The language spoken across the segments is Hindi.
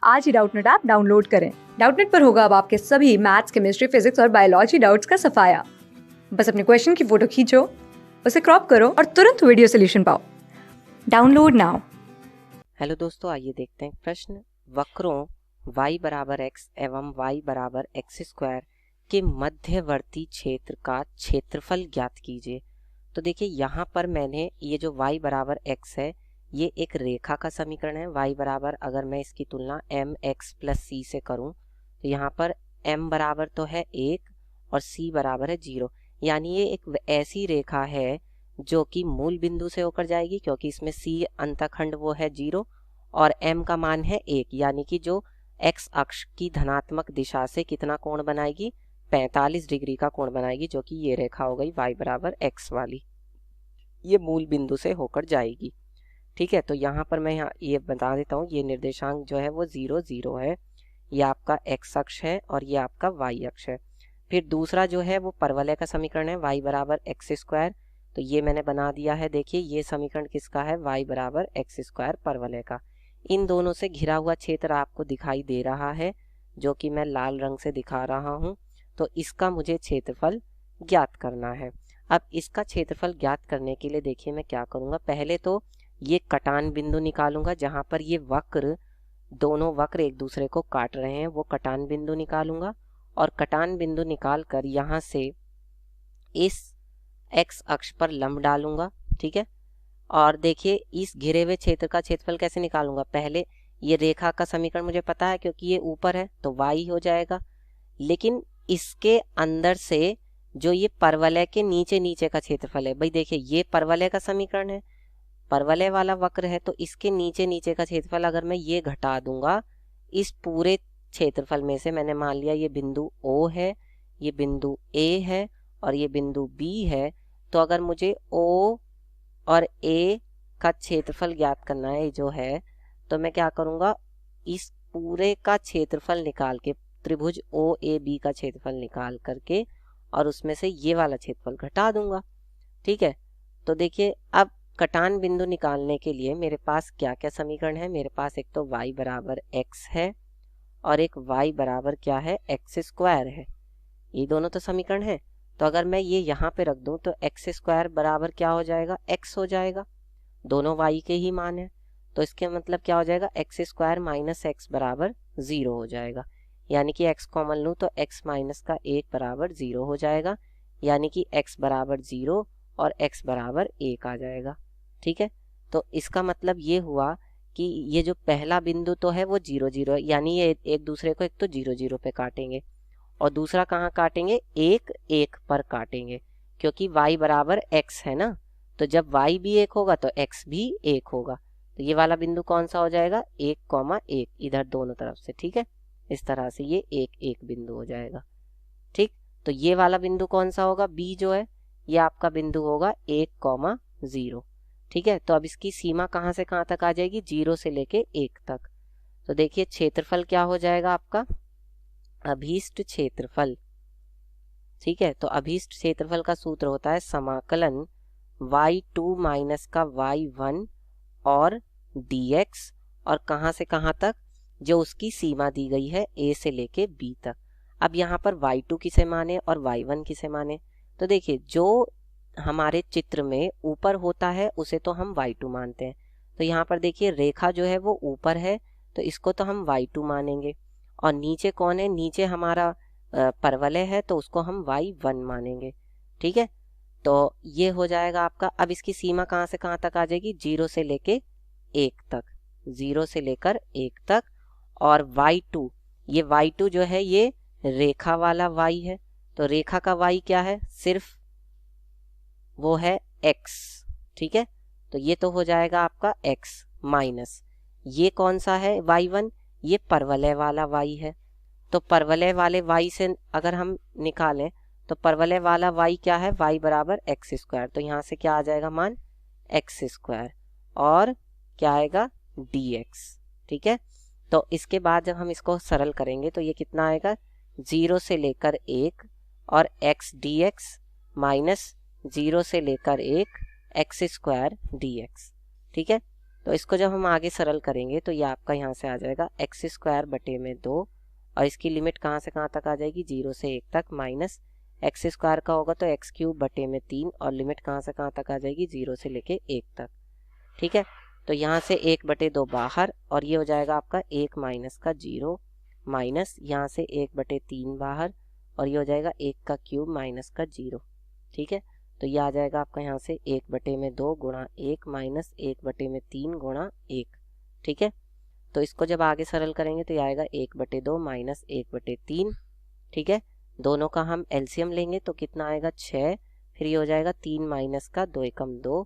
आज ही डाउटनेट ऐप डाउनलोड करें। डाउटनेट पर होगा अब आपके सभी मैथ्स, केमिस्ट्री, फिजिक्स और बायोलॉजी डाउट्स का सफाया। बस अपने क्वेश्चन की फोटो खींचो, उसे क्रॉप करो और तुरंत वीडियो सोल्यूशन पाओ। Download now. हेलो दोस्तों, आइए देखते हैं प्रश्न। वक्रों y बराबर x एवं y बराबर x स्क्वायर के मध्यवर्ती क्षेत्र का क्षेत्रफल ज्ञात कीजिए। तो देखिए यहाँ पर मैंने ये जो y बराबर x है, ये एक रेखा का समीकरण है। y बराबर अगर मैं इसकी तुलना mx प्लस c से करूँ तो यहाँ पर m बराबर तो है 1 और c बराबर है 0, यानी ये एक ऐसी रेखा है जो कि मूल बिंदु से होकर जाएगी, क्योंकि इसमें c अंतखंड वो है 0 और m का मान है 1, यानी कि जो x अक्ष की धनात्मक दिशा से कितना कोण बनाएगी, 45 डिग्री का कोण बनाएगी, जो कि ये रेखा हो गई y बराबर x वाली। ये मूल बिंदु से होकर जाएगी। ठीक है, तो यहाँ पर मैं यहाँ ये बता देता हूँ, ये निर्देशांक जो है वो 0 0 है। ये आपका x अक्ष है और ये आपका y अक्ष है। फिर दूसरा जो है वो परवलय का समीकरण है, y बराबर एक्स स्क्वायर। तो ये मैंने बना दिया है। देखिए ये समीकरण किसका है, y बराबर एक्स स्क्वायर परवलय का। इन दोनों से घिरा हुआ क्षेत्र आपको दिखाई दे रहा है, जो कि मैं लाल रंग से दिखा रहा हूँ। तो इसका मुझे क्षेत्रफल ज्ञात करना है। अब इसका क्षेत्रफल ज्ञात करने के लिए देखिए मैं क्या करूँगा, पहले तो ये कटान बिंदु निकालूंगा, जहाँ पर ये वक्र, दोनों वक्र एक दूसरे को काट रहे हैं, वो कटान बिंदु निकालूंगा। और कटान बिंदु निकाल कर यहाँ से इस x अक्ष पर लंब डालूंगा। ठीक है, और देखिए इस घिरे हुए क्षेत्र का क्षेत्रफल कैसे निकालूंगा, पहले ये रेखा का समीकरण मुझे पता है, क्योंकि ये ऊपर है तो y हो जाएगा। लेकिन इसके अंदर से जो ये परवलय के नीचे नीचे का क्षेत्रफल है, भाई देखिए ये परवलय का समीकरण है, परवलय वाला वक्र है, तो इसके नीचे नीचे का क्षेत्रफल अगर मैं ये घटा दूंगा इस पूरे क्षेत्रफल में से, मैंने मान लिया ये बिंदु O है, ये बिंदु A है और ये बिंदु B है, तो अगर मुझे O और A का क्षेत्रफल ज्ञात करना है जो है, तो मैं क्या करूँगा, इस पूरे का क्षेत्रफल निकाल के, त्रिभुज OAB का क्षेत्रफल निकाल करके और उसमें से ये वाला क्षेत्रफल घटा दूंगा। ठीक है, तो देखिए अब कटान बिंदु निकालने के लिए मेरे पास क्या क्या समीकरण है, मेरे पास एक तो y बराबर x है और एक y बराबर क्या है, एक्स स्क्वायर है। ये दोनों तो समीकरण है। तो अगर मैं ये यहाँ पे रख दूं तो एक्स स्क्वायर बराबर क्या हो जाएगा, x हो जाएगा, दोनों y के ही मान है। तो इसके मतलब क्या हो जाएगा, एक्स स्क्वायर माइनस एक्स बराबर 0 हो जाएगा, यानी कि x कॉमन लूँ तो x माइनस का 1 बराबर 0 हो जाएगा, यानी कि x बराबर 0 और x बराबर 1 आ जाएगा। ठीक है, तो इसका मतलब ये हुआ कि ये जो पहला बिंदु तो है वो 0 0 है, यानी ये एक दूसरे को एक तो 0 0 पे काटेंगे और दूसरा कहाँ काटेंगे, 1 1 पर काटेंगे, क्योंकि y बराबर x है ना, तो जब y भी 1 होगा तो x भी 1 होगा। तो ये वाला बिंदु कौन सा हो जाएगा, 1,1 इधर दोनों तरफ से। ठीक है, इस तरह से ये 1 1 बिंदु हो जाएगा। ठीक, तो ये वाला बिंदु कौन सा होगा, b जो है ये आपका बिंदु होगा 1,0। ठीक है, तो अब इसकी सीमा कहाँ से कहाँ तक आ जाएगी, 0 से लेके 1 तक। तो देखिए क्षेत्रफल क्या हो जाएगा आपका, अभीष्ट क्षेत्रफल। ठीक है, तो अभीष्ट क्षेत्रफल का सूत्र होता है समाकलन y2 माइनस का y1 और dx, और कहाँ से कहाँ तक, जो उसकी सीमा दी गई है a से लेके b तक। अब यहाँ पर y2 किसे माने और y1 किसे माने, तो देखिए जो हमारे चित्र में ऊपर होता है उसे तो हम y2 मानते हैं। तो यहाँ पर देखिए रेखा जो है वो ऊपर है, तो इसको तो हम y2 मानेंगे, और नीचे कौन है, नीचे हमारा परवलय है, तो उसको हम y1 मानेंगे। ठीक है, तो ये हो जाएगा आपका। अब इसकी सीमा कहाँ से कहाँ तक आ जाएगी, 0 से लेके 1 तक, 0 से लेकर 1 तक। और y2, ये y2 जो है ये रेखा वाला y है, तो रेखा का y क्या है, सिर्फ वो है x। ठीक है, तो ये तो हो जाएगा आपका x माइनस ये कौन सा है y1, ये परवलय वाला y है। तो परवलय वाले y से अगर हम निकालें तो परवलय वाला y क्या है, y बराबर एक्स स्क्वायर। तो यहाँ से क्या आ जाएगा मान, एक्स स्क्वायर, और क्या आएगा, dx। ठीक है, तो इसके बाद जब हम इसको सरल करेंगे तो ये कितना आएगा, 0 से लेकर 1 और x dx माइनस 0 से लेकर 1 एक्स स्क्वायर dx। ठीक है, तो इसको जब हम आगे सरल करेंगे तो ये आपका यहाँ से आ जाएगा एक्स स्क्वायर बटे में 2, और इसकी लिमिट कहाँ से कहाँ तक आ जाएगी, 0 से 1 तक, माइनस एक्स स्क्वायर का होगा तो एक्स क्यूब बटे में 3, और लिमिट कहाँ से कहाँ तक आ जाएगी, 0 से लेके 1 तक। ठीक है, तो यहाँ से 1/2 बाहर, और ये हो जाएगा आपका 1 माइनस का 0, माइनस यहाँ से 1/3 बाहर, और ये हो जाएगा 1 का क्यूब माइनस का 0। ठीक है, तो ये आ जाएगा आपका यहाँ से 1/2 गुणा 1 माइनस 1/3 गुणा 1। ठीक है, तो इसको जब आगे सरल करेंगे तो ये आएगा 1/2 माइनस 1/3। ठीक है, दोनों का हम एलसीएम लेंगे तो कितना आएगा, 6। फिर ये हो जाएगा 3 माइनस का 2 एकम 2,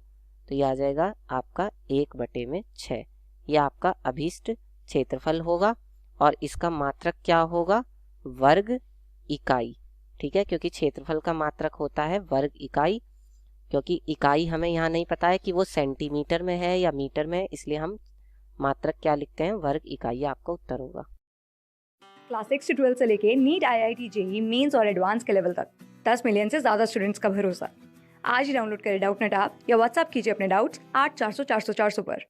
तो ये आ जाएगा आपका 1/6। ये आपका अभीष्ट क्षेत्रफल होगा, और इसका मात्रक क्या होगा, वर्ग इकाई। ठीक है, क्योंकि क्षेत्रफल का मात्रक होता है वर्ग इकाई, क्योंकि इकाई हमें यहाँ नहीं पता है कि वो सेंटीमीटर में है या मीटर में है, इसलिए हम मात्रक क्या लिखते हैं, वर्ग इकाई। आपका उत्तर होगा। क्लास 6 से 12 से लेके नीट, IIT, जेईई मेंस और एडवांस के लेवल तक 10 मिलियन से ज्यादा स्टूडेंट्स का भरोसा। आज ही डाउनलोड करें डाउटनेट ऐप या व्हाट्सएप कीजिए अपने डाउट्स 8400 400 400 पर।